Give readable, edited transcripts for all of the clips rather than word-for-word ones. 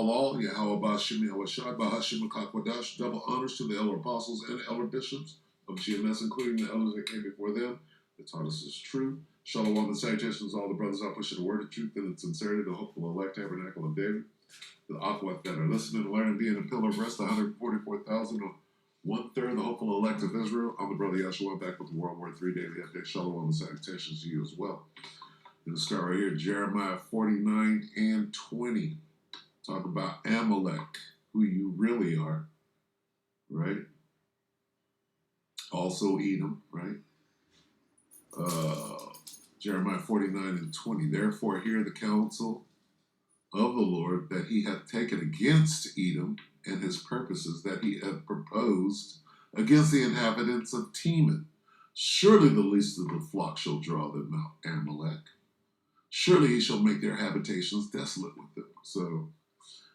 Halal, Yahweh Bashim, Yahweh Shai, Bahashim, Kakwadash, double honors to the elder apostles and the elder bishops of GMS, including the elders that came before them, that taught us is true. Shalom and salutations to all the brothers out pushing the word of truth and its sincerity, the hopeful elect tabernacle of David, the Aquat that are listening, learning, being a pillar of rest, the 144,000, or 1/3 the hopeful elect of Israel. I'm the brother Yeshua, back with the WW3 Daily update. Shalom and salutations to you as well. Going to start right here, Jeremiah 49 and 20. Talk about Amalek, who you really are, right? Also Edom, right? Jeremiah 49 and 20. Therefore hear the counsel of the Lord that he hath taken against Edom, and his purposes that he hath proposed against the inhabitants of Teman. Surely the least of the flock shall draw them out, Amalek. Surely he shall make their habitations desolate with them. So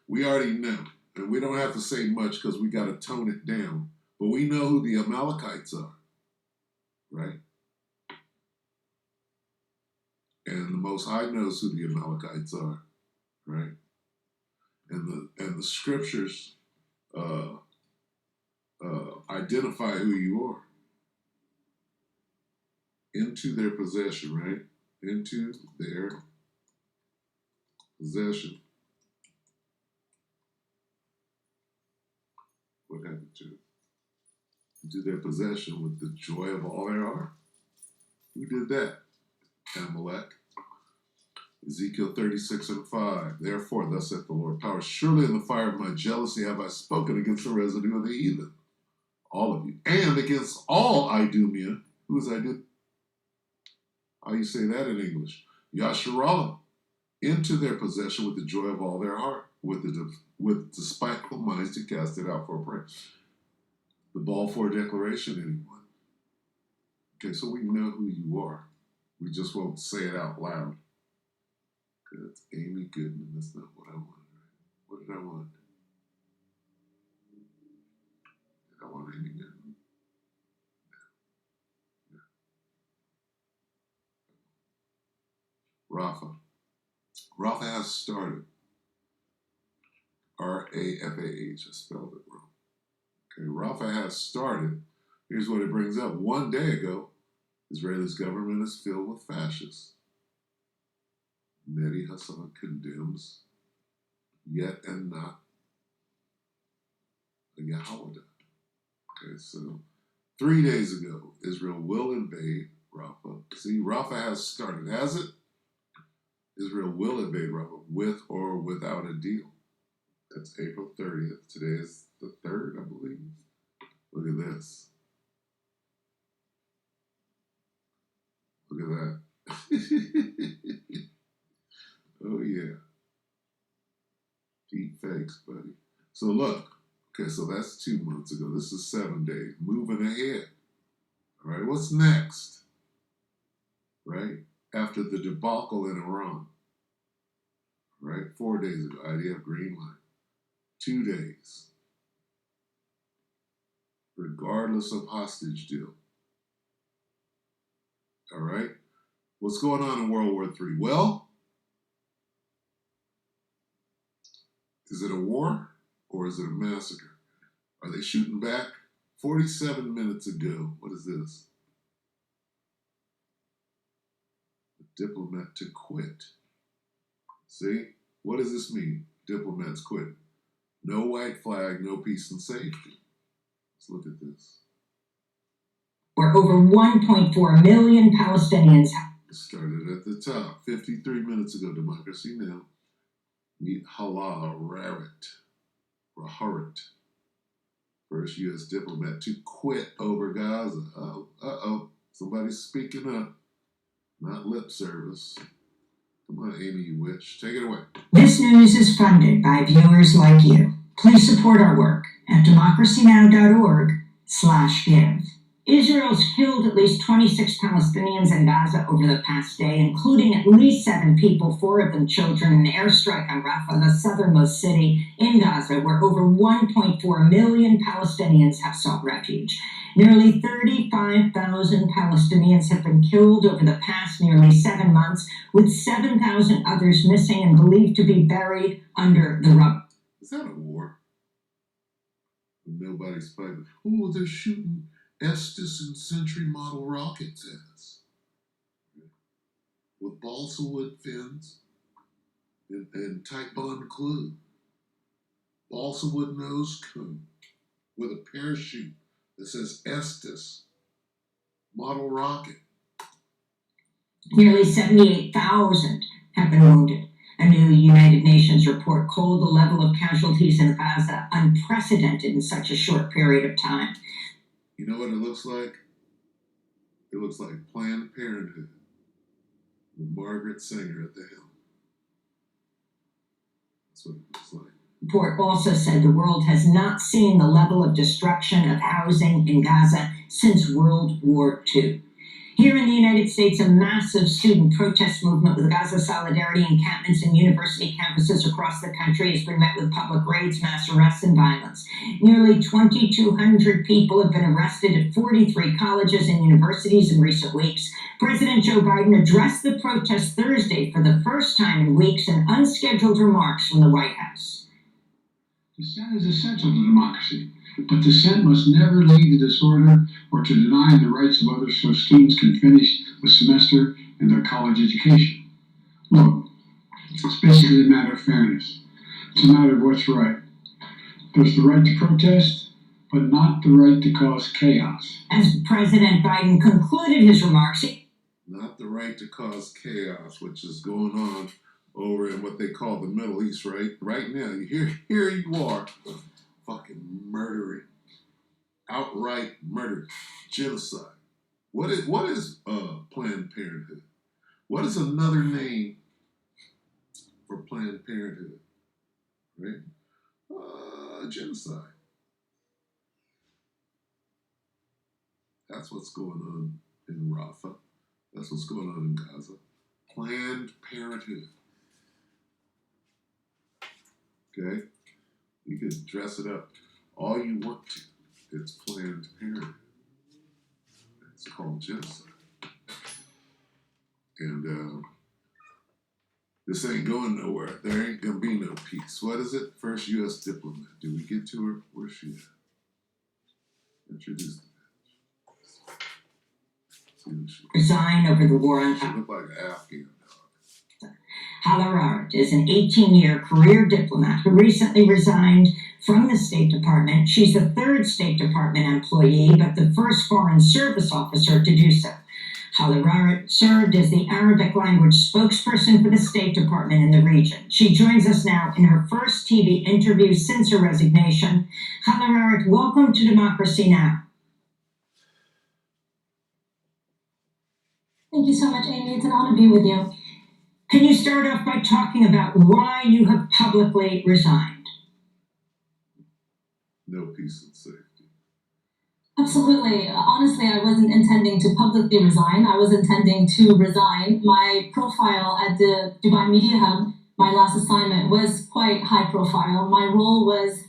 we already know, and we don't have to say much because we got to tone it down, but we know who the Amalekites are, right? And the Most High knows who the Amalekites are, right? And the scriptures identify who you are. Into their possession, right? Into their possession. What happened to it? Into their possession with the joy of all their heart. Who did that? Amalek. Ezekiel 36 and 5. Therefore, thus saith the Lord, power, surely in the fire of my jealousy have I spoken against the residue of the heathen, all of you, and against all Idumea. Who is Idumea? How you say that in English? Yasharallah. Into their possession with the joy of all their heart, with despiteful minds to cast it out for a prayer. The ball for a declaration, anyone? Okay, so we know who you are. We just won't say it out loud. That's Amy Goodman. That's not what I wanted, right? What did I want? Did I want Amy Goodman? No. Rafa. Rafa has started. R-A-F-A-H. I spelled it wrong. Okay, Rafa has started. Here's what it brings up. One day ago, Israel's government is filled with fascists. Mehdi Hassan condemns yet and not a Yahweh. Okay, so 3 days ago, Israel will invade Rafah. See, Rafah has started, has it? Israel will invade Rafah with or without a deal. That's April 30th. Today is the 3rd, I believe. Look at this. Look at that. Oh, yeah. Deep fakes, buddy. So look. Okay, so that's 2 months ago. This is 7 days. Moving ahead. All right, what's next? Right? After the debacle in Iran. Right? 4 days ago. IDF green line. 2 days. Regardless of hostage deal. All right? What's going on in World War III? Well, is it a war or is it a massacre? Are they shooting back? 47 minutes ago. What is this? A diplomat to quit. See? What does this mean? Diplomats quit. No white flag, no peace and safety. Let's look at this. Where over 1.4 million Palestinians started at the top 53 minutes ago. Democracy Now! Meet Halal Raharit, first U.S. diplomat to quit over Gaza. Somebody's speaking up. Not lip service. Come on, Amy, you witch. Take it away. This news is funded by viewers like you. Please support our work at democracynow.org/give. Israel's killed at least 26 Palestinians in Gaza over the past day, including at least 7 people, 4 of them children, in an airstrike on Rafah, the southernmost city in Gaza, where over 1.4 million Palestinians have sought refuge. Nearly 35,000 Palestinians have been killed over the past nearly 7 months, with 7,000 others missing and believed to be buried under the rubble. Is that a war? Nobody's fighting. Oh, they're shooting Estes and Century model rockets at us with balsa wood fins and tight bond glue. Balsa wood nose cone with a parachute that says Estes model rocket. Nearly 78,000 have been wounded. A new United Nations report called the level of casualties in Gaza unprecedented in such a short period of time. You know what it looks like? It looks like Planned Parenthood with Margaret Sanger at the helm. That's what it looks like. The report also said the world has not seen the level of destruction of housing in Gaza since World War II. Here in the United States, a massive student protest movement with Gaza solidarity encampments in university campuses across the country has been met with public raids, mass arrests, and violence. Nearly 2,200 people have been arrested at 43 colleges and universities in recent weeks. President Joe Biden addressed the protest Thursday for the first time in weeks in unscheduled remarks from the White House. Dissent is essential to democracy, but dissent must never lead to disorder or to denying the rights of others so students can finish the semester and their college education. Look, it's basically a matter of fairness. It's a matter of what's right. There's the right to protest, but not the right to cause chaos. As President Biden concluded his remarks, Not the right to cause chaos, which is going on over in what they call the Middle East, right? Right now, here you are, fucking murdering, outright murder, genocide. What is Planned Parenthood? What is another name for Planned Parenthood? Right? Genocide. That's what's going on in Rafah. That's what's going on in Gaza. Planned Parenthood. Okay? You can dress it up all you want to. It's Planned Parenthood. It's called genocide. And this ain't going nowhere. There ain't gonna be no peace. What is it? First U.S. diplomat. Did we get to her? Where's she at? Introduce the bitch. resign over the war on She looked like an Afghan dog. Halarar is an 18-year career diplomat who recently resigned from the State Department. She's the third State Department employee, but the first Foreign Service officer to do so. Halarar served as the Arabic language spokesperson for the State Department in the region. She joins us now in her first TV interview since her resignation. Halarar, welcome to Democracy Now! Thank you so much, Amy. It's an honor to be with you. Can you start off by talking about why you have publicly resigned? No peace and safety. Absolutely. Honestly, I wasn't intending to publicly resign. I was intending to resign. My profile at the Dubai Media Hub, my last assignment, was quite high profile. My role was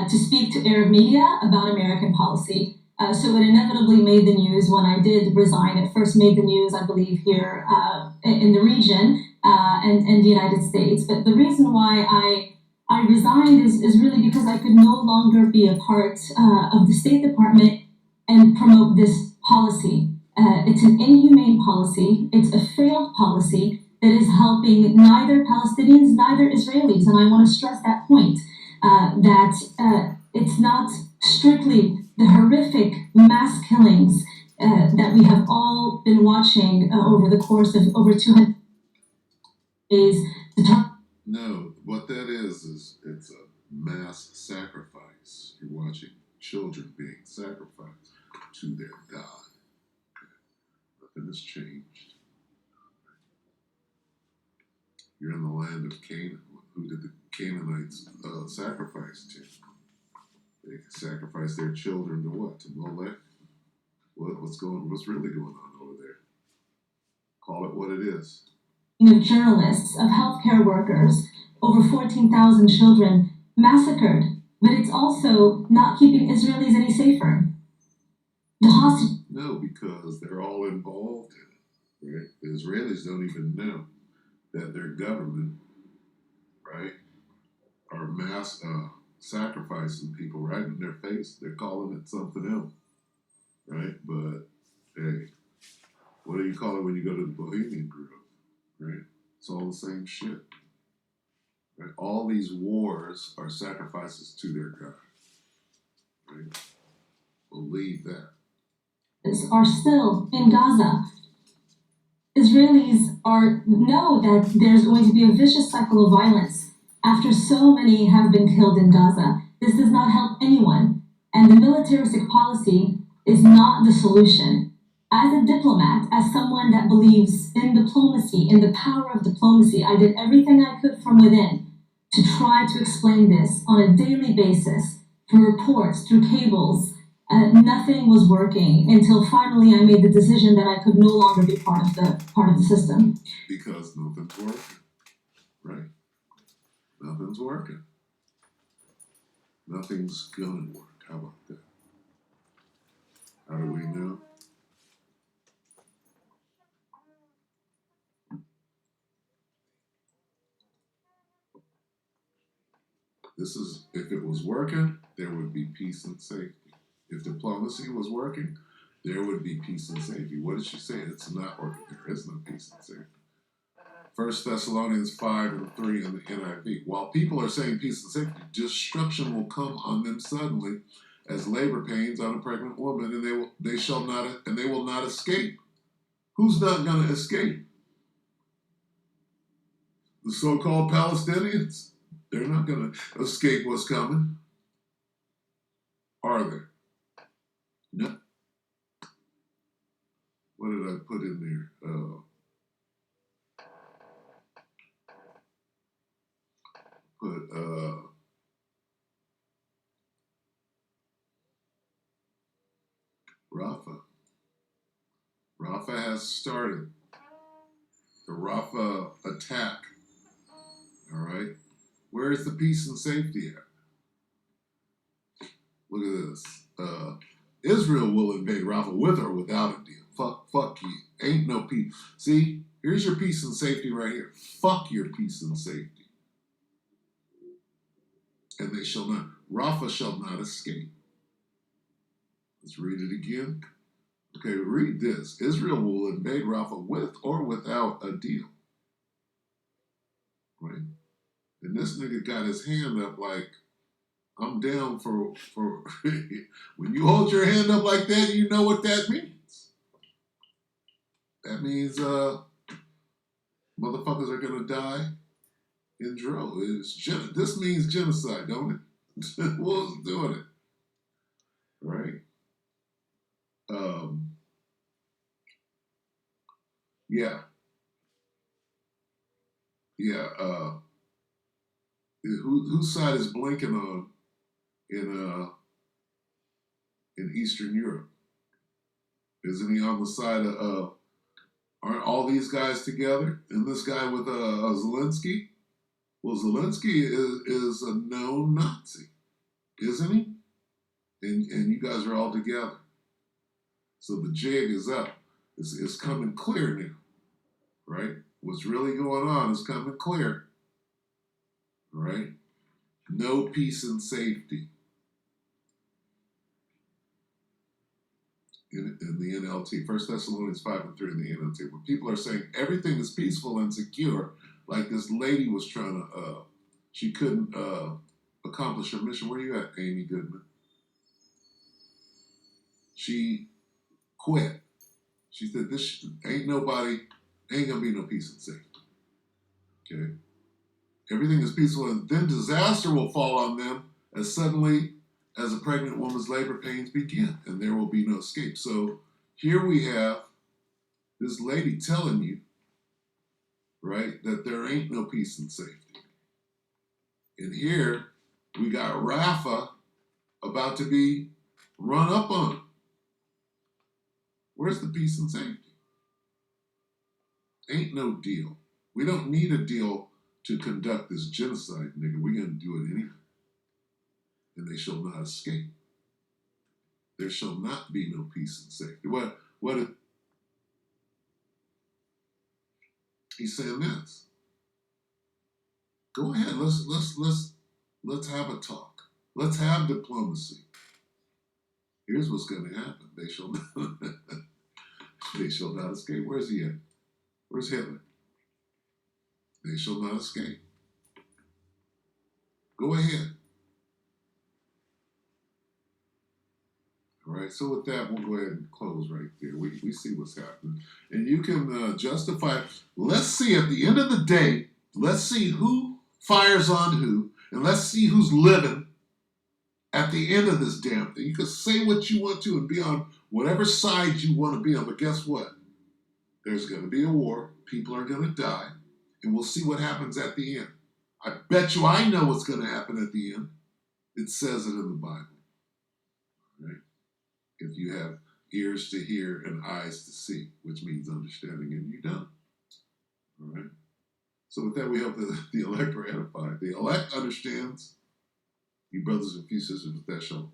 to speak to Arab media about American policy. So it inevitably made the news when I did resign. It first made the news, I believe, here in the region and the United States. But the reason why I resigned is really because I could no longer be a part of the State Department and promote this policy. It's an inhumane policy. It's a failed policy that is helping neither Palestinians, neither Israelis. And I want to stress that point, that it's not strictly the horrific mass killings that we have all been watching over the course of over 200 days. No, what that is it's a mass sacrifice. You're watching children being sacrificed to their God. Nothing has changed. You're in the land of Canaan. Who did the Canaanites sacrifice to? They sacrificed their children to what? To Molech? What's really going on over there? Call it what it is. Of journalists, of healthcare workers, over 14,000 children massacred. But it's also not keeping Israelis any safer. No, because they're all involved in it, right? The Israelis don't even know that their government, right, are mass sacrificing people right in their face. They're calling it something else, right? But hey, what do you call it when you go to the Bohemian Grove, right? It's all the same shit. Right? All these wars are sacrifices to their God. Right? Believe that. Are still in Gaza. Israelis know that there's going to be a vicious cycle of violence after so many have been killed in Gaza. This does not help anyone, and the militaristic policy is not the solution. As a diplomat, as someone that believes in diplomacy, in the power of diplomacy, I did everything I could from within to try to explain this on a daily basis, through reports, through cables. Nothing was working until finally I made the decision that I could no longer be part of the system. Because nothing's working, right? Nothing's working. Nothing's gonna work. How about that? How do we know? This is, if it was working, there would be peace and safety. If diplomacy was working, there would be peace and safety. What did she say? It's not working. There is no peace and safety. 1 Thessalonians 5:3 in the NIV. While people are saying peace and safety, destruction will come on them suddenly as labor pains on a pregnant woman, and they will not escape. Who's not going to escape? The so-called Palestinians. They're not going to escape what's coming, are they? No. What did I put in there? Rafah. Rafah has started the Rafah attack. All right. Where is the peace and safety at? Look at this. Israel will invade Rafah with or without a deal. Fuck you. Ain't no peace. See, here's your peace and safety right here. Fuck your peace and safety. And they shall not. Rafah shall not escape. Let's read it again. Okay, read this. Israel will invade Rafah with or without a deal. Right? And this nigga got his hand up like, I'm down for when you hold your hand up like that, you know what that means. That means motherfuckers are gonna die in droves. This means genocide, don't it? Who's doing it? Right? Yeah. Whose side is Blinken on in Eastern Europe? Isn't he on the side of aren't all these guys together? And this guy with Zelensky? Well, Zelensky is a known Nazi, isn't he? And you guys are all together. So the jig is up. It's coming clear now, right? What's really going on is coming clear, right? No peace and safety in the NLT. 1 Thessalonians 5:3 in the NLT. When people are saying everything is peaceful and secure, like this lady was trying to, she couldn't accomplish her mission. Where you at, Amy Goodman? She quit. She said, "This ain't gonna be no peace and safety." Okay, everything is peaceful, and then disaster will fall on them as suddenly as a pregnant woman's labor pains begin, and there will be no escape. So here we have this lady telling you, right, that there ain't no peace and safety, and here we got Rafah about to be run up on. Where's the peace and safety? Ain't no deal. We don't need a deal to conduct this genocide, nigga. We're going to do it anyway. And they shall not escape. There shall not be no peace and safety. He's saying this. Go ahead. Let's Let's have a talk. Let's have diplomacy. Here's what's going to happen. They shall not, they shall not escape. Where's he at? Where's Hitler? They shall not escape. Go ahead. All right, so with that, we'll go ahead and close right there. We see what's happening. And you can justify. Let's see, at the end of the day, let's see who fires on who, and let's see who's living at the end of this damn thing. You can say what you want to and be on whatever side you want to be on, but guess what? There's going to be a war. People are going to die, and we'll see what happens at the end. I bet you I know what's going to happen at the end. It says it in the Bible. All right? If you have ears to hear and eyes to see, which means understanding, and you don't. All right? So with that, we hope that the elect are edified. The elect understands. You brothers and sisters, with that, shalom.